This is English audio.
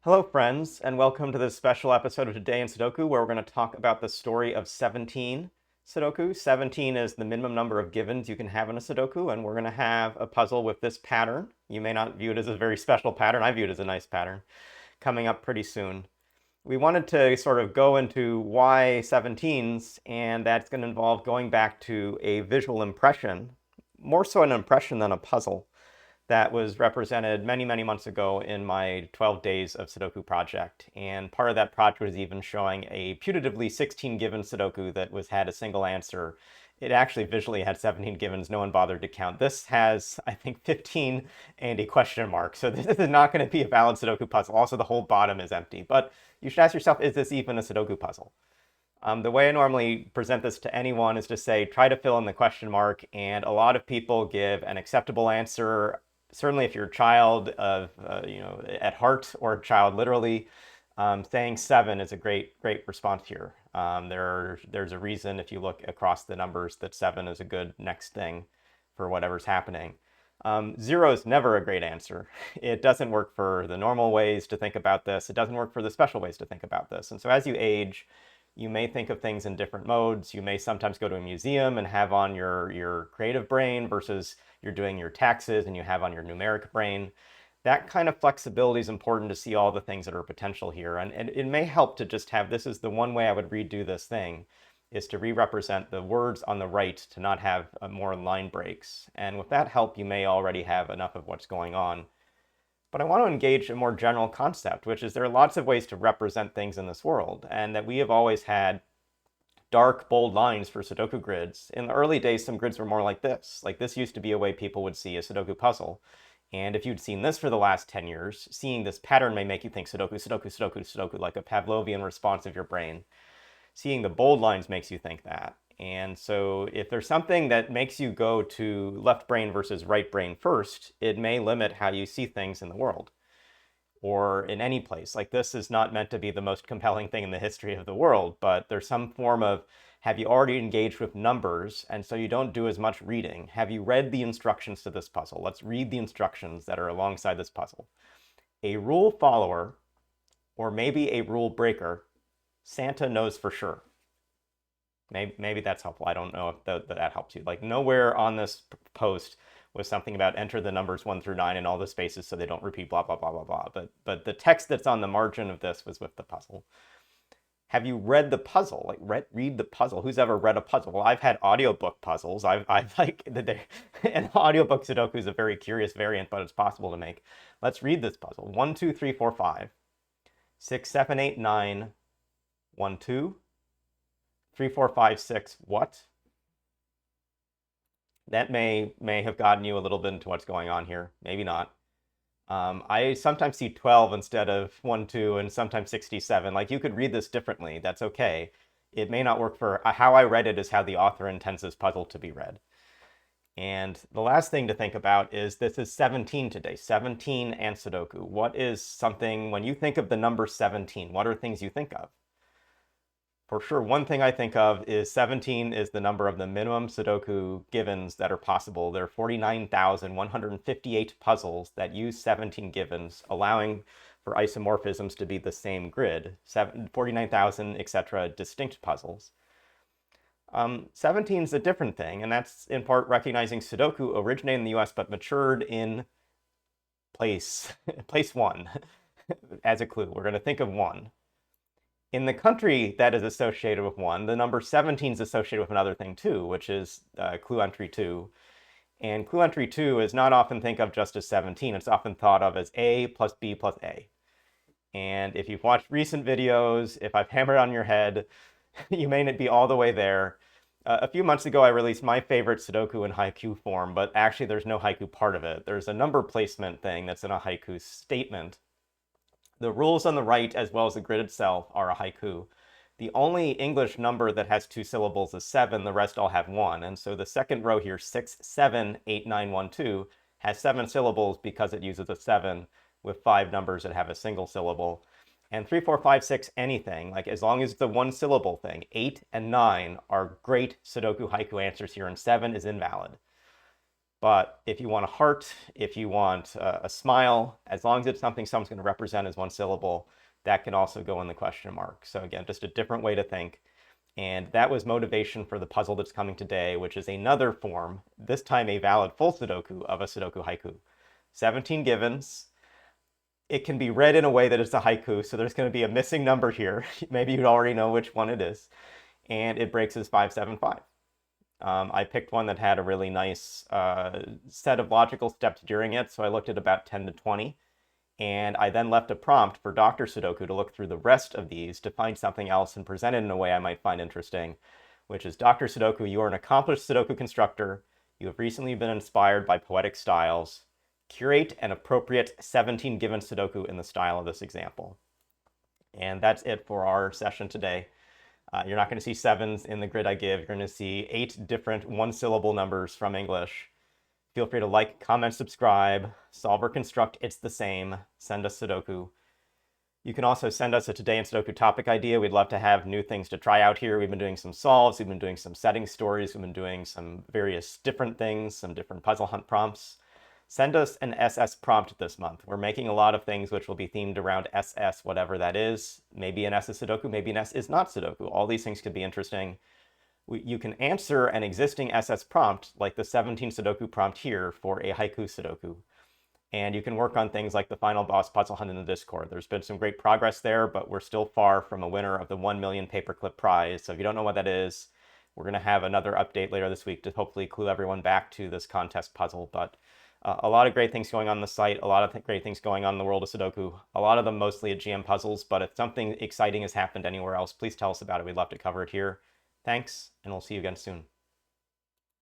Hello, friends, and welcome to this special episode of Today in Sudoku, where we're going to talk about the story of 17 Sudoku. 17 is the minimum number of givens you can have in a Sudoku, and we're going to have a puzzle with this pattern. You may not view it as a very special pattern. I view it as a nice pattern coming up pretty soon. We wanted to sort of go into why 17s, and that's going to involve going back to a visual impression, more so an impression than a puzzle, that was represented many, many months ago in my 12 Days of Sudoku project. And part of that project was even showing a putatively 16 given Sudoku that had a single answer. It actually visually had 17 givens. No one bothered to count. This has, I think, 15 and a question mark. So this is not going to be a valid Sudoku puzzle. Also, the whole bottom is empty. But you should ask yourself, is this even a Sudoku puzzle? The way I normally present this to anyone is to say, try to fill in the question mark. And a lot of people give an acceptable answer. Certainly if you're a child of, at heart, or a child literally, saying 7 is a great response here. There's a reason, if you look across the numbers, that 7 is a good next thing for whatever's happening. 0 is never a great answer. It doesn't work for the normal ways to think about this. It doesn't work for the special ways to think about this. And so as you age, you may think of things in different modes. You may sometimes go to a museum and have on your creative brain versus you're doing your taxes and you have on your numeric brain. That kind of flexibility is important to see all the things that are potential here. And it may help to just have, this is the one way I would redo this thing, is to re-represent the words on the right to not have more line breaks. And with that help, you may already have enough of what's going on. But I want to engage a more general concept, which is there are lots of ways to represent things in this world, and that we have always had dark, bold lines for Sudoku grids. In the early days, some grids were more like this. Like this used to be a way people would see a Sudoku puzzle. And if you'd seen this for the last 10 years, seeing this pattern may make you think Sudoku, Sudoku, Sudoku, Sudoku, like a Pavlovian response of your brain. Seeing the bold lines makes you think that. And so if there's something that makes you go to left brain versus right brain first, it may limit how you see things in the world or in any place. Like this is not meant to be the most compelling thing in the history of the world, but there's some form of, have you already engaged with numbers and so you don't do as much reading? Have you read the instructions to this puzzle? Let's read the instructions that are alongside this puzzle. A rule follower, or maybe a rule breaker, Santa knows for sure. Maybe that's helpful. I don't know if that helps you. Like nowhere on this post was something about enter the numbers 1 through 9 in all the spaces so they don't repeat blah, blah, blah, blah, blah. But the text that's on the margin of this was with the puzzle. Have you read the puzzle? Like read the puzzle. Who's ever read a puzzle? Well, I've had audiobook puzzles. I've like, an audiobook Sudoku is a very curious variant, but it's possible to make. Let's read this puzzle. 1, 2, 3, 4, 5, 6, 7, 8, 9, 1, 2, 3, 4, 5, 6, what? That may have gotten you a little bit into what's going on here. Maybe not. I sometimes see 12 instead of 1, 2, and sometimes 67. Like you could read this differently. That's okay. It may not work for how I read it is how the author intends this puzzle to be read. And the last thing to think about is this is 17 today. 17 and Sudoku. What is something, when you think of the number 17, what are things you think of? For sure, one thing I think of is 17 is the number of the minimum Sudoku givens that are possible. There are 49,158 puzzles that use 17 givens, allowing for isomorphisms to be the same grid, 49,000, etc., distinct puzzles. 17 is a different thing, and that's in part recognizing Sudoku originated in the US but matured in place 1 as a clue. We're going to think of 1. In the country that is associated with 1, the number 17 is associated with another thing too, which is clue entry 2. And clue entry 2 is not often think of just as 17. It's often thought of as A plus B plus A. And if you've watched recent videos, if I've hammered on your head, you may not be all the way there. A few months ago, I released my favorite Sudoku in haiku form, but actually there's no haiku part of it. There's a number placement thing that's in a haiku statement. The rules on the right, as well as the grid itself, are a haiku. The only English number that has 2 syllables is 7. The rest all have 1. And so the second row here, 6, 7, 8, 9, 1, 2, has 7 syllables because it uses a 7 with 5 numbers that have a single syllable. And 3, 4, 5, 6, anything, like as long as the 1 syllable thing, 8 and 9 are great Sudoku haiku answers here, and 7 is invalid. But if you want a heart, if you want a smile, as long as it's something someone's going to represent as one syllable, that can also go in the question mark. So again, just a different way to think. And that was motivation for the puzzle that's coming today, which is another form, this time a valid full Sudoku of a Sudoku haiku. 17 givens. It can be read in a way that it's a haiku, so there's going to be a missing number here. Maybe you already know which one it is. And it breaks as 575. I picked one that had a really nice set of logical steps during it, so I looked at about 10 to 20. And I then left a prompt for Dr. Sudoku to look through the rest of these to find something else and present it in a way I might find interesting, which is, Dr. Sudoku, you are an accomplished Sudoku constructor. You have recently been inspired by poetic styles. Curate an appropriate 17 given Sudoku in the style of this example. And that's it for our session today. You're not going to see sevens in the grid I give. You're going to see 8 different one-syllable numbers from English. Feel free to like, comment, subscribe, solve or construct, it's the same. Send us Sudoku. You can also send us a Today in Sudoku topic idea. We'd love to have new things to try out here. We've been doing some solves, we've been doing some setting stories, we've been doing some various different things, some different puzzle hunt prompts. Send us an SS prompt this month. We're making a lot of things which will be themed around SS, whatever that is. Maybe an S is Sudoku, maybe an S is not Sudoku. All these things could be interesting. You can answer an existing SS prompt, like the 17 Sudoku prompt here, for a haiku Sudoku. And you can work on things like the final boss puzzle hunt in the Discord. There's been some great progress there, but we're still far from a winner of the 1 million paperclip prize. So if you don't know what that is, we're going to have another update later this week to hopefully clue everyone back to this contest puzzle. But a lot of great things going on the site, a lot of great things going on in the world of Sudoku, a lot of them mostly at GM Puzzles, but if something exciting has happened anywhere else, please tell us about it. We'd love to cover it here. Thanks, and we'll see you again soon.